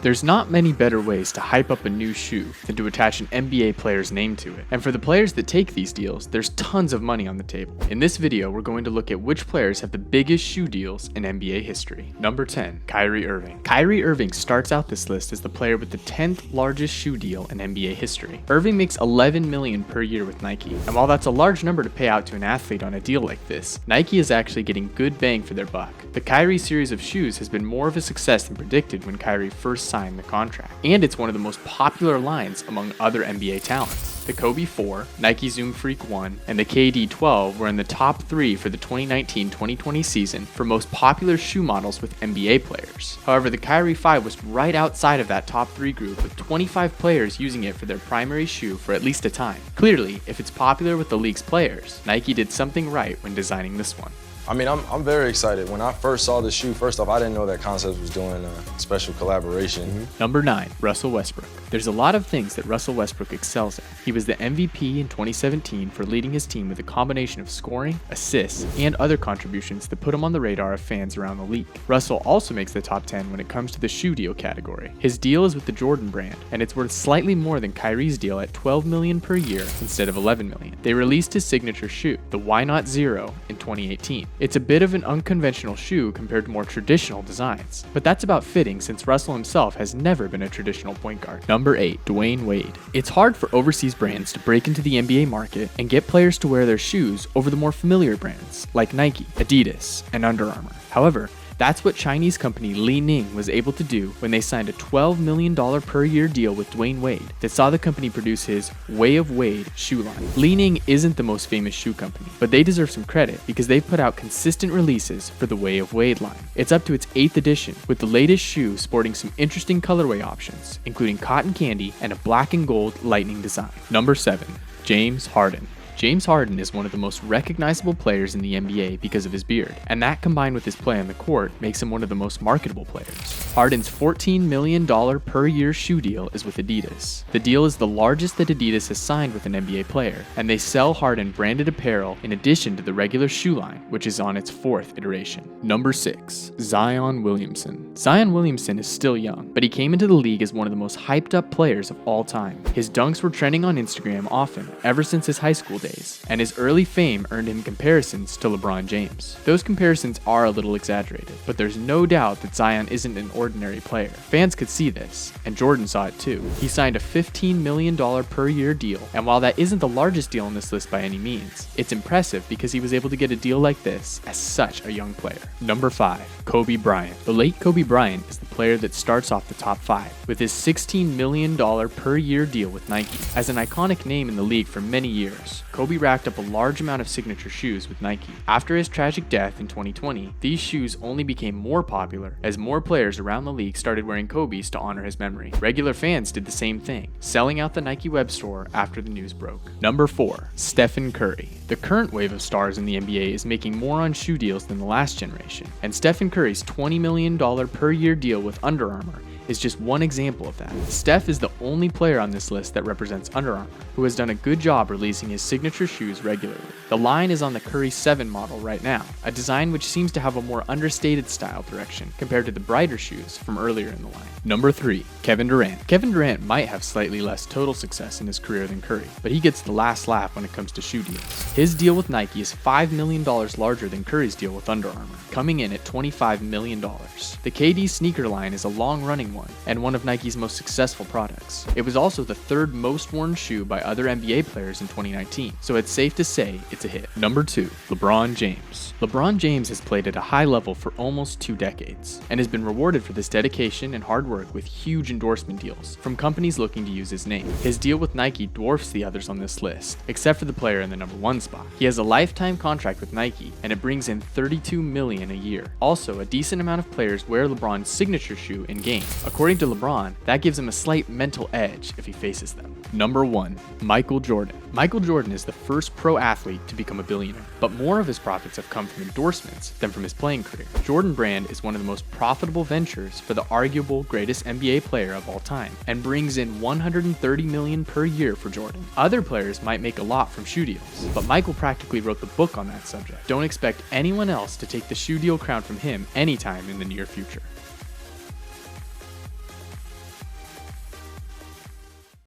There's not many better ways to hype up a new shoe than to attach an NBA player's name to it. And for the players that take these deals, there's tons of money on the table. In this video, we're going to look at which players have the biggest shoe deals in NBA history. Number 10, Kyrie Irving. Kyrie Irving starts out this list as the player with the 10th largest shoe deal in NBA history. Irving makes $11 million per year with Nike. And while that's a large number to pay out to an athlete on a deal like this, Nike is actually getting good bang for their buck. The Kyrie series of shoes has been more of a success than predicted when Kyrie first signed the contract, and it's one of the most popular lines among other NBA talents. The Kobe 4, Nike Zoom Freak 1, and the KD 12 were in the top 3 for the 2019-2020 season for most popular shoe models with NBA players. However, the Kyrie 5 was right outside of that top 3 group, with 25 players using it for their primary shoe for at least a time. Clearly, if it's popular with the league's players, Nike did something right when designing this one. I mean, I'm very excited. When I first saw the shoe, first off, I didn't know that Concepts was doing a special collaboration. Number 9, Russell Westbrook. There's a lot of things that Russell Westbrook excels at. He was the MVP in 2017 for leading his team with a combination of scoring, assists, and other contributions that put him on the radar of fans around the league. Russell also makes the top 10 when it comes to the shoe deal category. His deal is with the Jordan brand, and it's worth slightly more than Kyrie's deal at $12 million per year instead of $11 million. They released his signature shoe, the Why Not Zero, in 2018. It's a bit of an unconventional shoe compared to more traditional designs, but that's about fitting since Russell himself has never been a traditional point guard. Number 8, Dwayne Wade. It's hard for overseas brands to break into the NBA market and get players to wear their shoes over the more familiar brands like Nike, Adidas, and Under Armour. However, that's what Chinese company Li Ning was able to do when they signed a $12 million per year deal with Dwayne Wade that saw the company produce his Way of Wade shoe line. Li Ning isn't the most famous shoe company, but they deserve some credit because they've put out consistent releases for the Way of Wade line. It's up to its 8th edition, with the latest shoe sporting some interesting colorway options, including cotton candy and a black and gold lightning design. Number 7, James Harden. James Harden is one of the most recognizable players in the NBA because of his beard, and that combined with his play on the court makes him one of the most marketable players. Harden's $14 million per year shoe deal is with Adidas. The deal is the largest that Adidas has signed with an NBA player, and they sell Harden branded apparel in addition to the regular shoe line, which is on its 4th iteration. Number 6, Zion Williamson. Zion Williamson is still young, but he came into the league as one of the most hyped up players of all time. His dunks were trending on Instagram often, ever since his high school days, and his early fame earned him comparisons to LeBron James. Those comparisons are a little exaggerated, but there's no doubt that Zion isn't an ordinary player. Fans could see this, and Jordan saw it too. He signed a $15 million per year deal, and while that isn't the largest deal on this list by any means, it's impressive because he was able to get a deal like this as such a young player. Number 5, Kobe Bryant. The late Kobe Bryant is the player that starts off the top 5 with his $16 million per year deal with Nike. As an iconic name in the league for many years, Kobe racked up a large amount of signature shoes with Nike. After his tragic death in 2020, these shoes only became more popular as more players around the league started wearing Kobe's to honor his memory. Regular fans did the same thing, selling out the Nike web store after the news broke. Number 4, Stephen Curry. The current wave of stars in the NBA is making more on shoe deals than the last generation, and Stephen Curry's $20 million per year deal with Under Armour is just one example of that. Steph is the only player on this list that represents Under Armour, who has done a good job releasing his signature shoes regularly. The line is on the Curry 7 model right now, a design which seems to have a more understated style direction compared to the brighter shoes from earlier in the line. Number 3, Kevin Durant. Kevin Durant might have slightly less total success in his career than Curry, but he gets the last laugh when it comes to shoe deals. His deal with Nike is $5 million larger than Curry's deal with Under Armour, coming in at $25 million. The KD sneaker line is a long-running one, and one of Nike's most successful products. It was also the 3rd most worn shoe by other NBA players in 2019, so it's safe to say it's a hit. Number 2, LeBron James. LeBron James has played at a high level for almost 2 decades, and has been rewarded for this dedication and hard work with huge endorsement deals from companies looking to use his name. His deal with Nike dwarfs the others on this list, except for the player in the number 1 spot. He has a lifetime contract with Nike, and it brings in $32 million a year. Also, a decent amount of players wear LeBron's signature shoe in game. According to LeBron, that gives him a slight mental edge if he faces them. Number 1, Michael Jordan. Michael Jordan is the first pro athlete to become a billionaire, but more of his profits have come from endorsements than from his playing career. Jordan Brand is one of the most profitable ventures for the arguable greatest NBA player of all time, and brings in $130 million per year for Jordan. Other players might make a lot from shoe deals, but Michael practically wrote the book on that subject. Don't expect anyone else to take the shoe deal crown from him anytime in the near future.